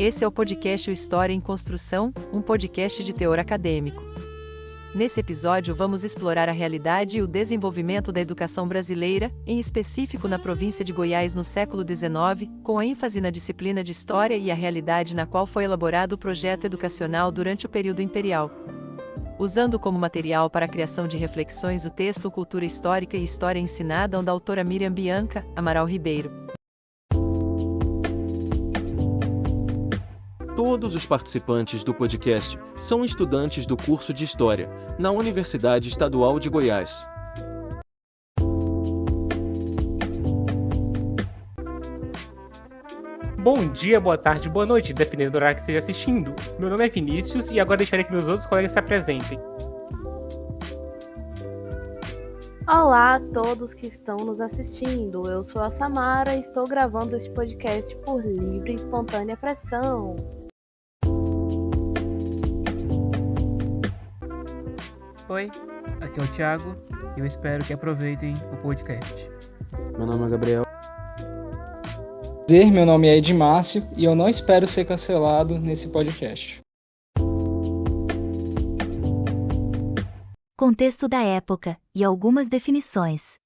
Esse é o podcast O História em Construção, um podcast de teor acadêmico. Nesse episódio vamos explorar a realidade e o desenvolvimento da educação brasileira, em específico na província de Goiás no século XIX, com a ênfase na disciplina de História e a realidade na qual foi elaborado o projeto educacional durante o período imperial. Usando como material para a criação de reflexões o texto Cultura Histórica e História Ensinada da autora Miriam Bianca Amaral Ribeiro. Todos os participantes do podcast são estudantes do curso de História, na Universidade Estadual de Goiás. Bom dia, boa tarde, boa noite, dependendo do horário que esteja assistindo. Meu nome é Vinícius e agora deixarei que meus outros colegas se apresentem. Olá a todos que estão nos assistindo. Eu sou a Samara e estou gravando este podcast por livre e espontânea pressão. Oi, aqui é o Thiago e eu espero que aproveitem o podcast. Meu nome é Gabriel. Meu nome é Edmárcio e eu não espero ser cancelado nesse podcast. Contexto da época e algumas definições.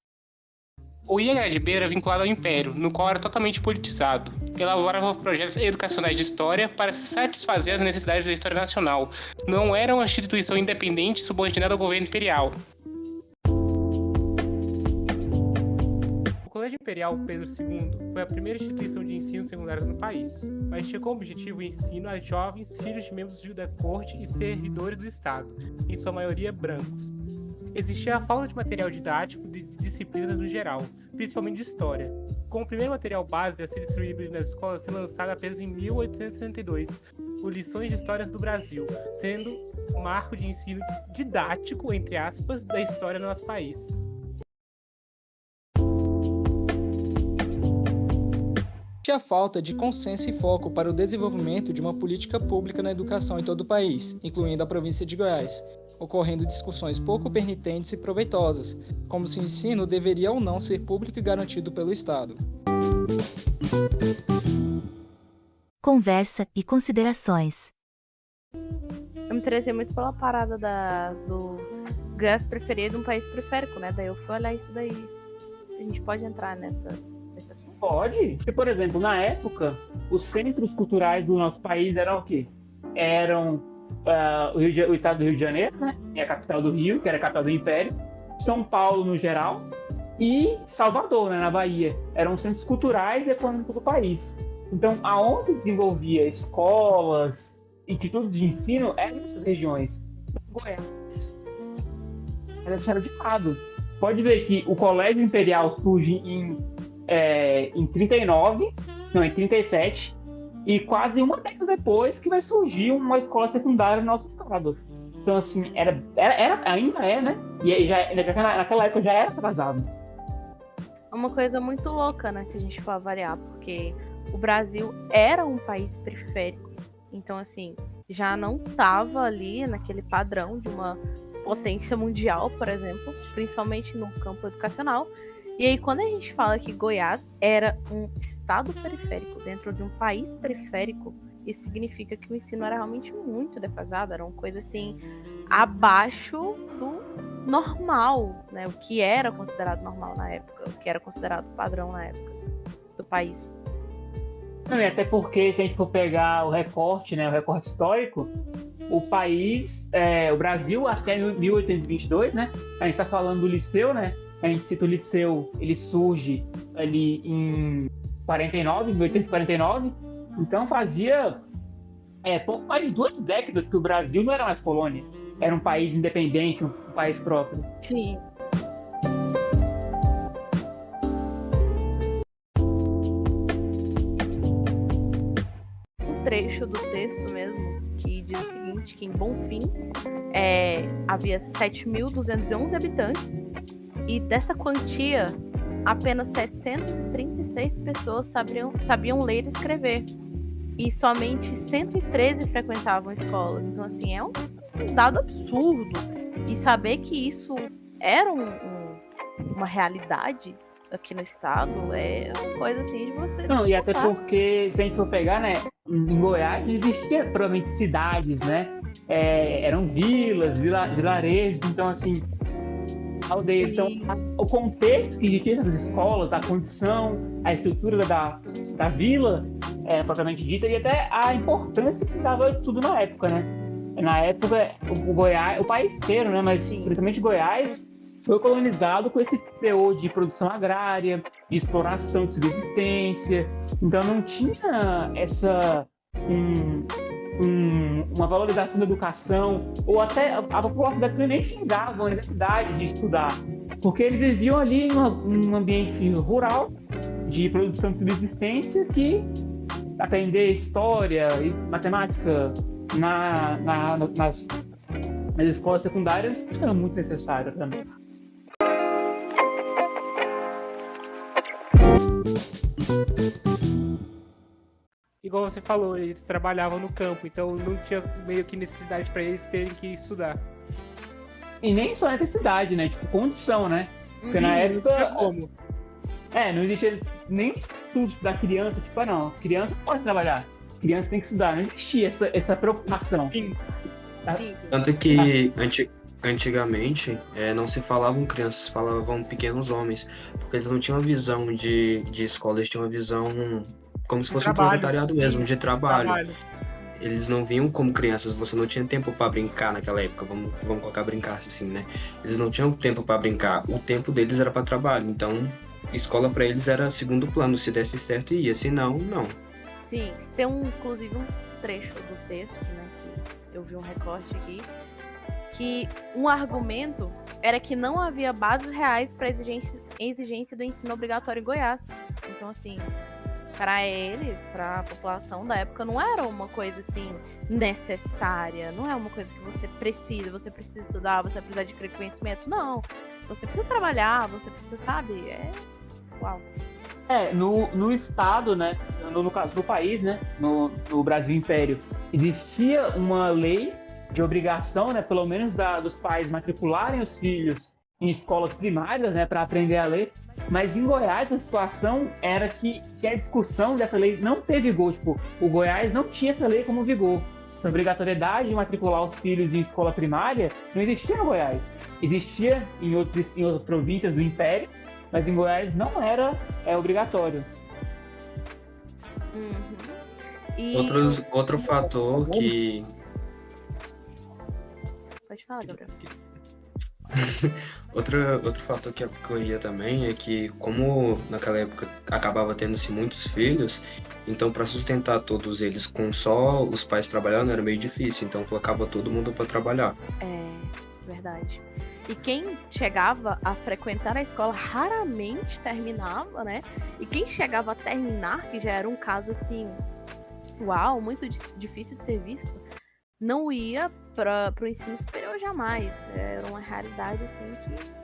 O IHGB era vinculado ao Império, no qual era totalmente politizado. Elaborava projetos educacionais de história para satisfazer as necessidades da história nacional. Não era uma instituição independente subordinada ao governo imperial. O Colégio Imperial Pedro II foi a primeira instituição de ensino secundário no país, mas tinha como objetivo o ensino a jovens filhos de membros da corte e servidores do Estado, em sua maioria brancos. Existia a falta de material didático de disciplinas no geral, principalmente de história. Com o primeiro material base a ser distribuído nas escolas sendo lançado apenas em 1862, o Lições de Histórias do Brasil, sendo um marco de ensino didático, entre aspas, da história do nosso país. A falta de consenso e foco para o desenvolvimento de uma política pública na educação em todo o país, incluindo a província de Goiás, ocorrendo discussões pouco pertinentes e proveitosas, como se o ensino deveria ou não ser público e garantido pelo Estado. Conversa e considerações. Eu me interessei muito pela parada do Goiás preferido um país periférico, né? Daí eu fui olhar isso daí. A gente pode entrar nesse assunto? Pode. Porque, por exemplo, na época, os centros culturais do nosso país eram o quê? Eram o estado do Rio de Janeiro, né? E a capital do Rio, que era a capital do Império. São Paulo, no geral. E Salvador, né, na Bahia. Eram centros culturais e econômicos do país. Então, aonde desenvolvia escolas, institutos de ensino, eram essas regiões. Goiás era deixado de lado. Pode ver que o Colégio Imperial surge em 37, e quase uma década depois que vai surgir uma escola secundária no nosso estado. Então, assim, ainda é, né? E naquela época já era atrasado. É uma coisa muito louca, né, se a gente for avaliar, porque o Brasil era um país periférico. Então, assim, já não estava ali naquele padrão de uma potência mundial, por exemplo, principalmente no campo educacional. E aí, quando a gente fala que Goiás era um estado periférico dentro de um país periférico, isso significa que o ensino era realmente muito defasado, era uma coisa assim, abaixo do normal, né? O que era considerado normal na época, o que era considerado padrão na época do país. Não, e até porque, se a gente for pegar o recorte, né, o recorte histórico, o país, o Brasil, até 1822, né? A gente está falando do Liceu, né? A gente cita o Liceu, ele surge ali em 1849, então fazia pouco mais de 2 décadas que o Brasil não era mais colônia, era um país independente, um país próprio. Sim. Um trecho do texto mesmo, que diz o seguinte, que em Bonfim havia 7.211 habitantes, e dessa quantia, apenas 736 pessoas sabiam ler e escrever. E somente 113 frequentavam escolas. Então, assim, é um dado absurdo. E saber que isso era uma realidade aqui no estado é uma coisa assim de você Não, se e até escutar. porque, se a gente for pegar, né, em Goiás não existia provavelmente cidades, né? Eram vilas, vilarejos, então assim, aldeias. Então, Sim. o contexto que existia nas escolas, a condição, a estrutura da vila, propriamente dita, e até a importância que se dava tudo na época, né? Na época, o Goiás, o país inteiro, né? Mas Sim. principalmente Goiás, foi colonizado com esse teor de produção agrária, de exploração de subsistência. Então não tinha uma valorização da educação, ou até a população nem chegava à universidade de estudar, porque eles viviam ali em um ambiente rural, de produção de subsistência, que aprender história e matemática nas escolas secundárias era muito necessário também. Igual você falou, eles trabalhavam no campo, então não tinha meio que necessidade para eles terem que estudar. E nem só necessidade, né? Tipo, condição, né? Porque Sim, na não época tinha como. não existia nem estudo da criança, tipo, não, criança não pode trabalhar, criança tem que estudar, não existia essa preocupação. Sim. Sim. Tanto que antigamente não se falavam crianças, se falavam pequenos homens, porque eles não tinham uma visão de escola, eles tinham uma visão como se fosse um Trabalho. proletariado mesmo, de trabalho. Trabalho. Eles não vinham como crianças, você não tinha tempo para brincar naquela época, vamos colocar brincar assim, né? Eles não tinham tempo para brincar, o tempo deles era para trabalho, então escola para eles era segundo plano, se desse certo ia, se não, não. Sim, tem inclusive um trecho do texto, né, que eu vi um recorte aqui, que um argumento era que não havia bases reais para exigência do ensino obrigatório em Goiás. Então, assim, para eles, para a população da época, não era uma coisa assim necessária, não é uma coisa que você precisa estudar, você precisa adquirir conhecimento, não. Você precisa trabalhar, você precisa, sabe? Uau. No estado, né, no caso do país, né, no Brasil Império, existia uma lei de obrigação, né, pelo menos dos pais matricularem os filhos em escolas primárias, né, para aprender a ler, mas em Goiás a situação era que a discussão dessa lei não teve vigor, tipo, o Goiás não tinha essa lei como vigor. Essa obrigatoriedade de matricular os filhos em escola primária não existia no Goiás. Existia em outras províncias do Império, mas em Goiás não era obrigatório. Uhum. E... Outro fator que... Pode falar, Gabriel. Outro fator que ocorria também é que, como naquela época acabava tendo-se muitos filhos, então para sustentar todos eles com só os pais trabalhando era meio difícil, então colocava todo mundo para trabalhar. É, verdade. E quem chegava a frequentar a escola raramente terminava, né? E quem chegava a terminar, que já era um caso assim, uau, muito difícil de ser visto, não ia para o ensino superior jamais. Era uma realidade assim que...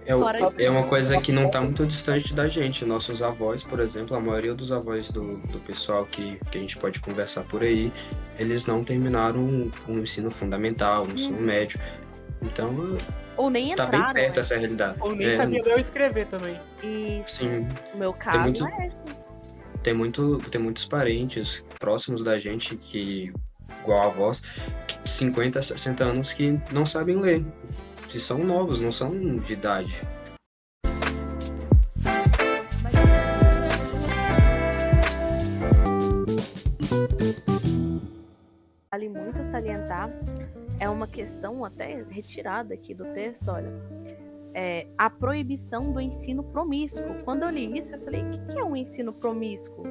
É uma coisa que não está muito distante da gente. Nossos avós, por exemplo, a maioria dos avós do pessoal que a gente pode conversar por aí, eles não terminaram o ensino fundamental, o ensino médio. Então, ou nem tá entraram, bem perto né? essa realidade. Ou nem sabia ler ou escrever também. Isso. Sim. O meu caso é esse. Tem muitos parentes próximos da gente que, igual a avós, 50, 60 anos que não sabem ler. Que são novos, não são de idade. Vale muito salientar, é uma questão até retirada aqui do texto, olha, a proibição do ensino promíscuo. Quando eu li isso, eu falei, o que é um ensino promíscuo?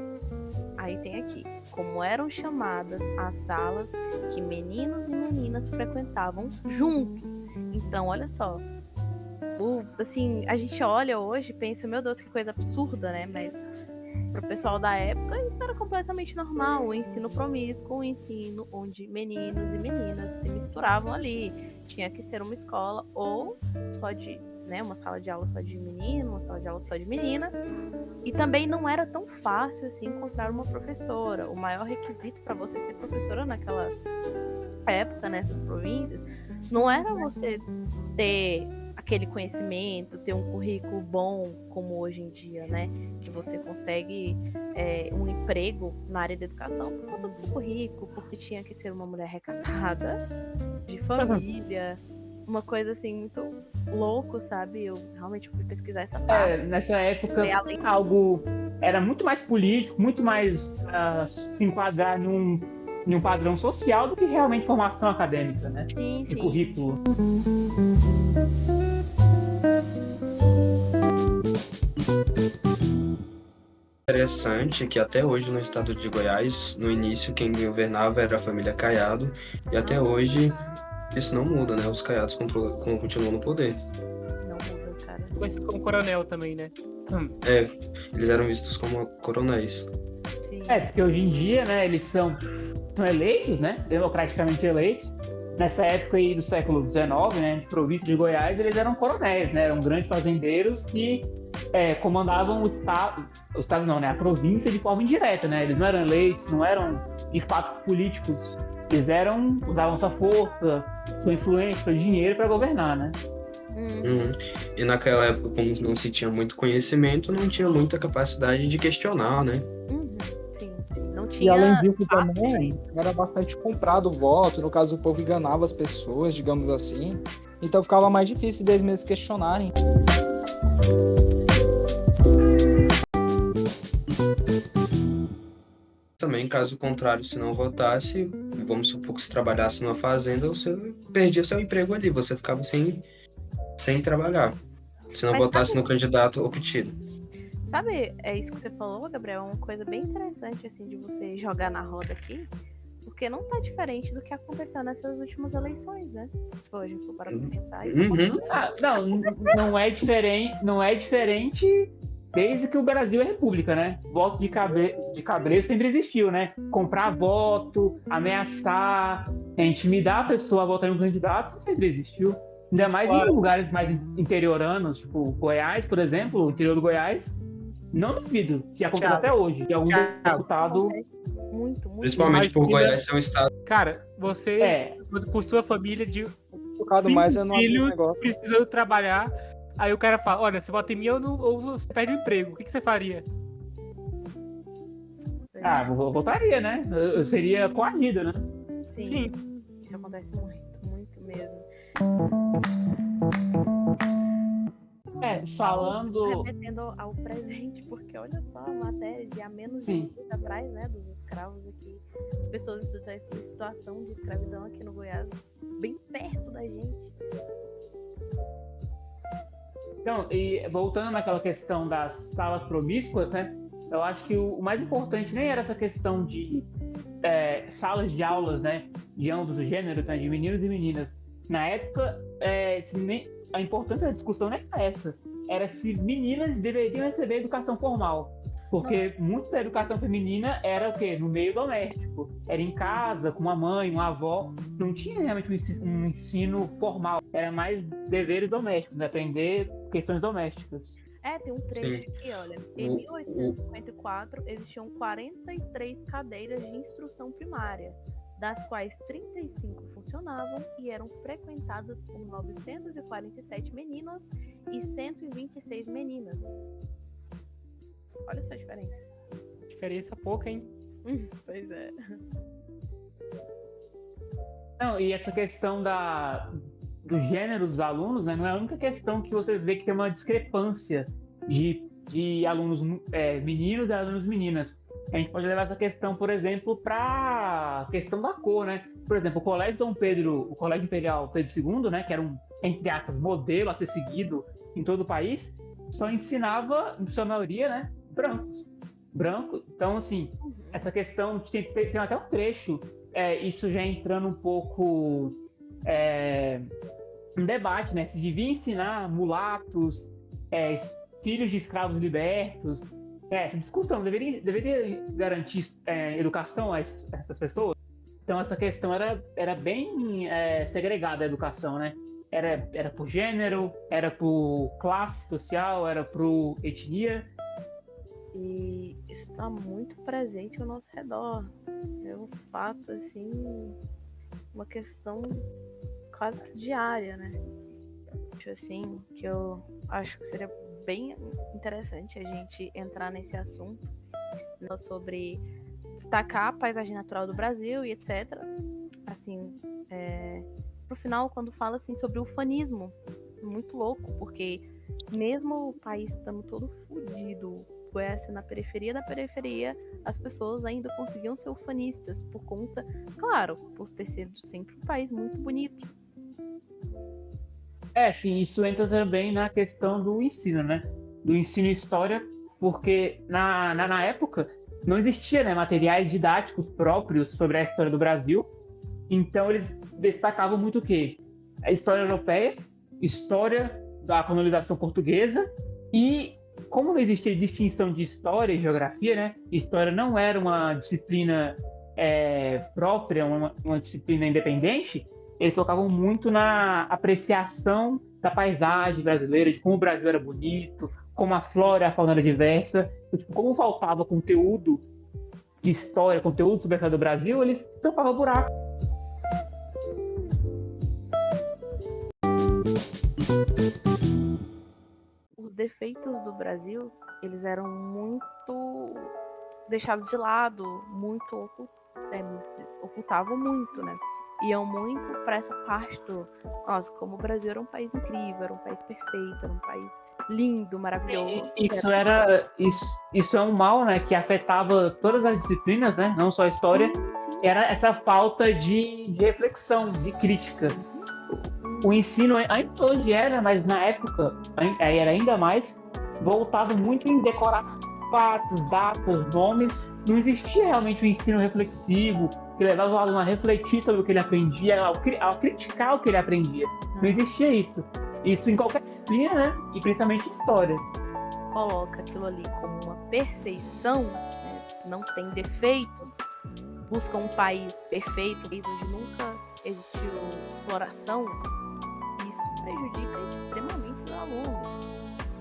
Aí tem aqui, como eram chamadas as salas que meninos e meninas frequentavam juntos. Então, olha só, assim, a gente olha hoje e pensa, meu Deus, que coisa absurda, né? Mas pro pessoal da época, isso era completamente normal. O ensino promíscuo, o ensino onde meninos e meninas se misturavam ali. Tinha que ser uma escola ou só de, né, uma sala de aula só de menino, uma sala de aula só de menina. E também não era tão fácil assim encontrar uma professora. O maior requisito para você ser professora naquela época, nessas províncias, não era você ter aquele conhecimento, ter um currículo bom, como hoje em dia, né? Que você consegue um emprego na área da educação por conta do seu currículo, porque tinha que ser uma mulher recatada, de família, uma coisa assim muito louco, sabe? Eu realmente fui pesquisar essa parte. Nessa época, Foi além- algo era muito mais político, muito mais se enquadrar num padrão social do que realmente formação acadêmica, né? Sim, De sim. currículo. Interessante que até hoje no estado de Goiás, no início quem governava era a família Caiado, e até hoje isso não muda, né? Os Caiados continuam no poder. Não muda, cara. Conhecido como coronel também, né? Eles eram vistos como coronéis. Sim. Porque hoje em dia, né, eles são eleitos, né, democraticamente eleitos. Nessa época aí do século XIX, né, de província de Goiás, eles eram coronéis, né, eram grandes fazendeiros que comandavam o estado não, né, a província de forma indireta, né, eles não eram eleitos, não eram de fato políticos, eles usavam sua força, sua influência, seu dinheiro para governar, né. E naquela época, como não se tinha muito conhecimento, não tinha muita capacidade de questionar, né? Sim. Não E tinha além disso espaço pra também, isso. era bastante comprado o voto, no caso o povo enganava as pessoas, digamos assim. Então ficava mais difícil deles mesmos questionarem. Também, caso contrário, se não votasse, vamos supor que se trabalhasse numa fazenda, você perdia seu emprego ali, você ficava sem trabalhar, se não Mas votasse no candidato obtido. Sabe, é isso que você falou, Gabriel, é uma coisa bem interessante, assim, de você jogar na roda aqui, porque não tá diferente do que aconteceu nessas últimas eleições, né? Se a gente for parar pra pensar, isso Não é diferente desde que o Brasil é república, né? Voto de cabresto sempre existiu, né? Comprar voto, ameaçar, intimidar a pessoa a votar em um candidato sempre existiu. Ainda mais em lugares mais interioranos, tipo Goiás, por exemplo, o interior do Goiás. Não duvido que acontece até hoje, que algum deputado... muito. Principalmente por Goiás ser um estado... Cara, você por sua família de Focado mais no filhos negócio. precisando trabalhar, aí o cara fala, olha, você vota em mim ou você perde o emprego, o que você faria? Eu votaria, né? Eu seria coagido, né? Sim. Isso acontece muito mesmo. Falando... Remetendo ao presente, porque olha só a matéria de há menos de um mês atrás, né, dos escravos aqui. As pessoas em situação de escravidão aqui no Goiás, bem perto da gente. Então, e voltando naquela questão das salas promíscuas, né? Eu acho que o mais importante nem era essa questão de salas de aulas, né? De ambos os gêneros, né, de meninos e meninas. Na época, a importância da discussão não era essa. Era se meninas deveriam receber educação formal. Porque muito da educação feminina era o quê? No meio doméstico. Era em casa, com uma mãe, uma avó. Não tinha realmente um ensino formal. Era mais deveres domésticos, né? Aprender questões domésticas. Tem um trecho aqui, olha. Em 1854, existiam 43 cadeiras de instrução primária, das quais 35 funcionavam e eram frequentadas por 947 meninos e 126 meninas. Olha só a diferença. Diferença pouca, hein? Pois é. Não, e essa questão do gênero dos alunos, né, não é a única questão que você vê que tem uma discrepância de alunos meninos e alunos meninas. A gente pode levar essa questão, por exemplo, para a questão da cor, né? Por exemplo, o Colégio Imperial Pedro II, né, que era um, entre aspas, modelo a ser seguido em todo o país, só ensinava, em sua maioria, né, brancos. Então, assim, essa questão tem até um trecho, isso já entrando um pouco um debate, né? Se devia ensinar mulatos, filhos de escravos libertos. Essa discussão deveria garantir educação a essas pessoas. Então essa questão era bem segregada a educação, né? Era por gênero, era por classe social, era por etnia. E isso está muito presente ao nosso redor. É um fato, assim, uma questão quase que diária, né? assim, que eu acho que seria bem interessante a gente entrar nesse assunto, né, sobre destacar a paisagem natural do Brasil e etc. Assim, no final, quando fala assim sobre o ufanismo, muito louco, porque mesmo o país estando todo fodido, Goiás na periferia da periferia, as pessoas ainda conseguiam ser ufanistas por conta, claro, por ter sido sempre um país muito bonito. Sim, isso entra também na questão do ensino, né? Do ensino história, porque na época não existia, né, materiais didáticos próprios sobre a história do Brasil, então eles destacavam muito o quê? A história europeia, história da colonização portuguesa, e como não existia distinção de história e geografia, né? História não era uma disciplina própria, uma disciplina independente, eles focavam muito na apreciação da paisagem brasileira, de como o Brasil era bonito, como a flora e a fauna era diversa. Então, tipo, como faltava conteúdo de história, conteúdo sobre a história do Brasil, eles tampavam buraco. Os defeitos do Brasil, eles eram muito deixados de lado, muito ocultavam muito, né? Iam muito para essa parte do, nossa, como o Brasil era um país incrível, era um país perfeito, era um país lindo, maravilhoso. Isso é um mal, né, que afetava todas as disciplinas, né, não só a história, que era essa falta de reflexão, de crítica. O ensino ainda hoje era, mas na época era ainda mais, voltado muito em decorar fatos, datas, nomes. Não existia realmente um ensino reflexivo, que levava o aluno a refletir sobre o que ele aprendia, a criticar o que ele aprendia. Não existia isso. Isso em qualquer disciplina, né? E principalmente história. Coloca aquilo ali como uma perfeição, né? Não tem defeitos, busca um país perfeito, um país onde nunca existiu exploração. Isso prejudica extremamente os alunos,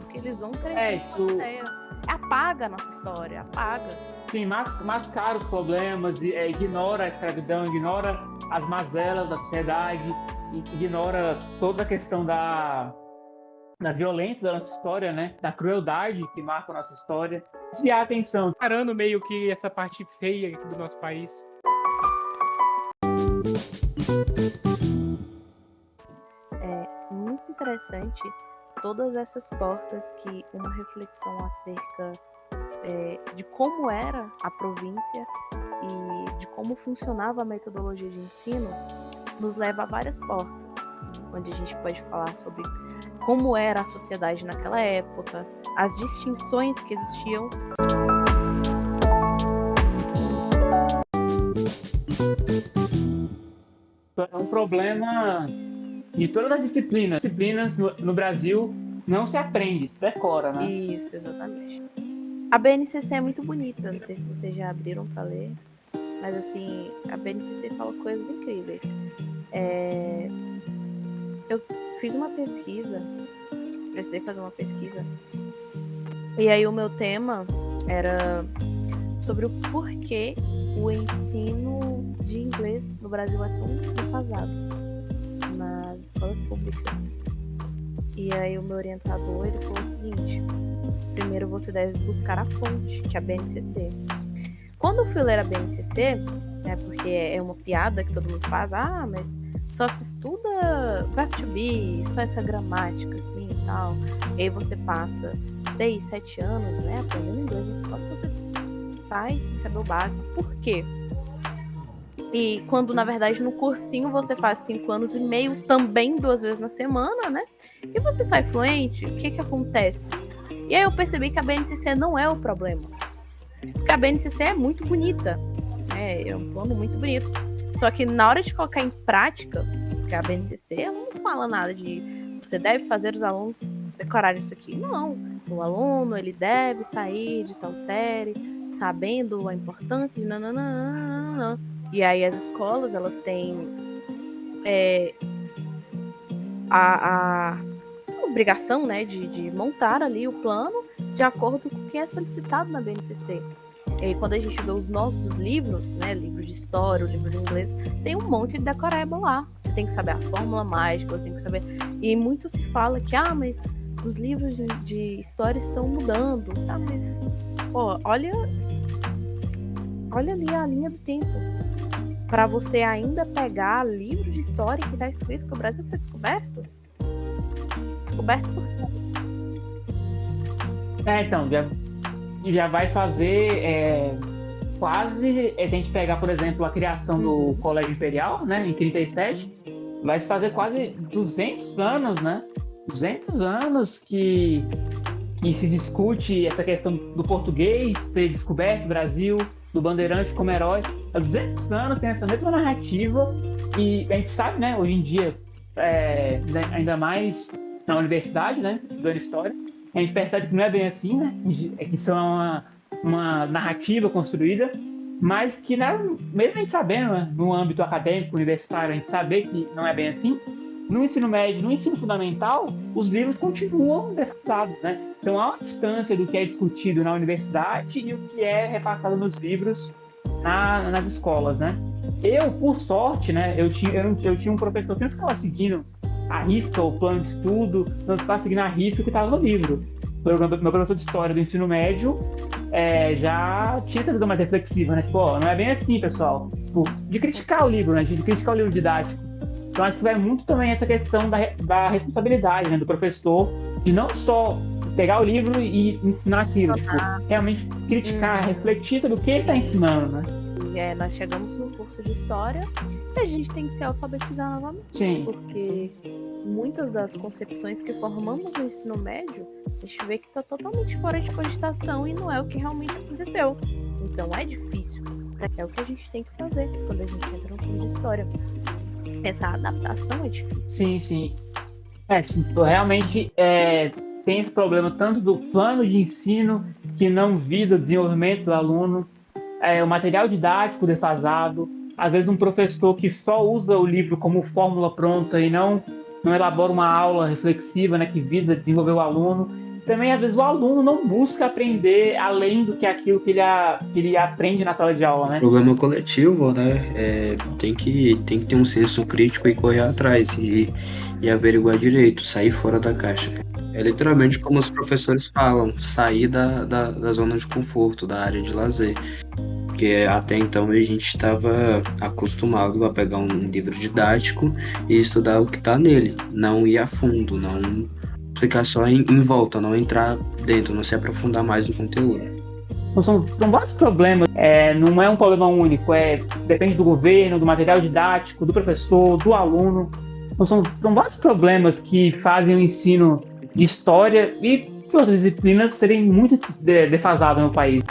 porque eles vão crescer com a ideia. Apaga a nossa história, apaga. Sim, mascara os problemas, ignora a escravidão, ignora as mazelas da sociedade, ignora toda a questão da violência da nossa história, né? Da crueldade que marca a nossa história. Desviar a atenção. Parando meio que essa parte feia aqui do nosso país. É muito interessante todas essas portas que uma reflexão acerca de como era a província e de como funcionava a metodologia de ensino nos leva a várias portas, onde a gente pode falar sobre como era a sociedade naquela época, as distinções que existiam. É um problema de todas as disciplinas. Disciplinas no Brasil não se aprende, se decora, né? Isso, exatamente. A BNCC é muito bonita, não sei se vocês já abriram para ler, mas assim, a BNCC fala coisas incríveis. Eu fiz uma pesquisa, precisei fazer uma pesquisa, e aí o meu tema era sobre o porquê o ensino de inglês no Brasil é tão defasado nas escolas públicas. E aí o meu orientador, ele falou o seguinte: primeiro você deve buscar a fonte, que é a BNCC. Quando eu fui ler a BNCC, porque é uma piada que todo mundo faz, mas só se estuda verbo to be, só essa gramática assim e tal. E aí você passa 6, 7 anos, né, aprendendo inglês na escola, você sai sem saber o básico. Por quê? E quando, na verdade, no cursinho você faz 5 anos e meio, também 2 vezes na semana, né? E você sai fluente, o que acontece? E aí eu percebi que a BNCC não é o problema. Porque a BNCC é muito bonita, né? É um plano muito bonito. Só que na hora de colocar em prática, porque a BNCC ela não fala nada de você deve fazer os alunos decorarem isso aqui. Não. O aluno, ele deve sair de tal série sabendo a importância de nananana. E aí as escolas, elas têm a obrigação, né, de montar ali o plano de acordo com o que é solicitado na BNCC. E aí, quando a gente vê os nossos livros, né, livro de história, o livro de inglês, tem um monte de decoreba lá. Você tem que saber a fórmula mágica, você tem que saber... E muito se fala que, mas os livros de história estão mudando. Tá, mas, pô, olha ali a linha do tempo. Para você ainda pegar livro de história que tá escrito que o Brasil foi descoberto. Descoberto por quê? Então, já vai fazer quase... Se a gente pegar, por exemplo, a criação do Colégio Imperial, né, em 37, vai se fazer quase 200 anos, né? 200 anos que se discute essa questão do português ter descoberto o Brasil, do Bandeirante como herói. Há 200 anos tem essa mesma narrativa e a gente sabe, né, hoje em dia, ainda mais na universidade, né, estudando história, a gente percebe que não é bem assim, né, que isso é uma narrativa construída, mas que, né, mesmo a gente sabendo, né, no âmbito acadêmico, universitário, a gente saber que não é bem assim, no ensino médio, no ensino fundamental, os livros continuam defasados, né? Então há uma distância do que é discutido na universidade e o que é repassado nos livros nas escolas, né? Eu, por sorte, né, eu tinha um professor que não ficava seguindo a risca o plano de estudo, não ficava seguindo a risca o que estava no livro. Meu professor de história do ensino médio já tinha essa visão mais reflexiva, né? Tipo, não é bem assim, pessoal. De criticar o livro, né? De criticar o livro didático. Então acho que vai muito também essa questão da responsabilidade, né, do professor, de não só pegar o livro e ensinar aquilo, tipo, realmente criticar, refletir sobre o que ele está ensinando, né? Nós chegamos no curso de história e a gente tem que se alfabetizar novamente. Sim. Porque muitas das concepções que formamos no ensino médio, a gente vê que está totalmente fora de cogitação e não é o que realmente aconteceu. Então é difícil. É o que a gente tem que fazer quando a gente entra no curso de história. Essa adaptação é difícil. Sim, sim. Realmente tem esse problema tanto do plano de ensino que não visa o desenvolvimento do aluno, o material didático defasado, às vezes um professor que só usa o livro como fórmula pronta e não elabora uma aula reflexiva, né, que visa desenvolver o aluno. Também, às vezes, o aluno não busca aprender além do que aquilo que ele aprende na sala de aula, né? Problema coletivo, né? Tem que ter um senso crítico e correr atrás e averiguar direito, sair fora da caixa. É literalmente como os professores falam, sair da zona de conforto, da área de lazer. Porque até então a gente estava acostumado a pegar um livro didático e estudar o que está nele, não ir a fundo, não ficar só em volta, não entrar dentro, não se aprofundar mais no conteúdo. São vários problemas, não é um problema único, depende do governo, do material didático, do professor, do aluno. São vários problemas que fazem o ensino de história e outras disciplinas serem muito defasados no país.